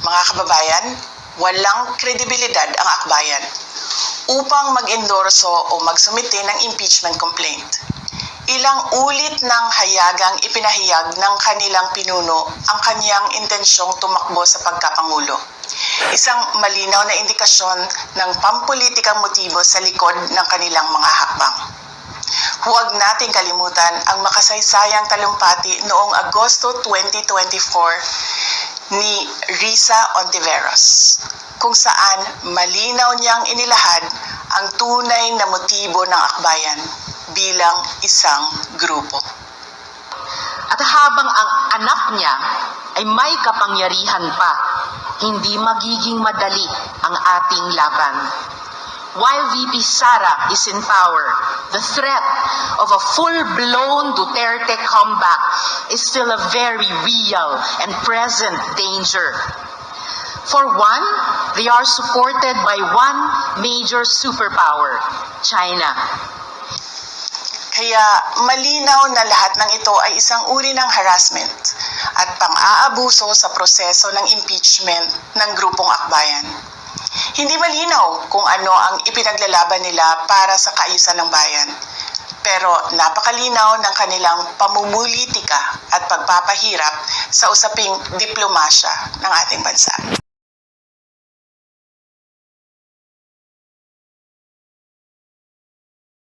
Mga kababayan, walang kredibilidad ang akbayan upang mag-endorso o magsumite ng impeachment complaint. Ilang ulit ng hayagang ipinahayag ng kanilang pinuno ang kanyang intensyong tumakbo sa pagkapangulo. Isang malinaw na indikasyon ng pampulitikang motibo sa likod ng kanilang mga hakbang. Huwag nating kalimutan ang makasaysayang talumpati noong Agosto 2024 ni Risa Hontiveros, kung saan malinaw niyang inilahad ang tunay na motibo ng akbayan bilang isang grupo. At habang ang anak niya ay may kapangyarihan pa, hindi magiging madali ang ating laban. While VP Sara is in power, the threat of a full-blown Duterte comeback is still a very real and present danger. For one, they are supported by one major superpower, China. Kaya malinaw na lahat ng ito ay isang uri ng harassment at pang-aabuso sa proseso ng impeachment ng grupong akbayan. Hindi malinaw kung ano ang ipinaglalaban nila para sa kaayusan ng bayan, pero napakalinaw ng kanilang pamumulitika at pagpapahirap sa usaping diplomasya ng ating bansa.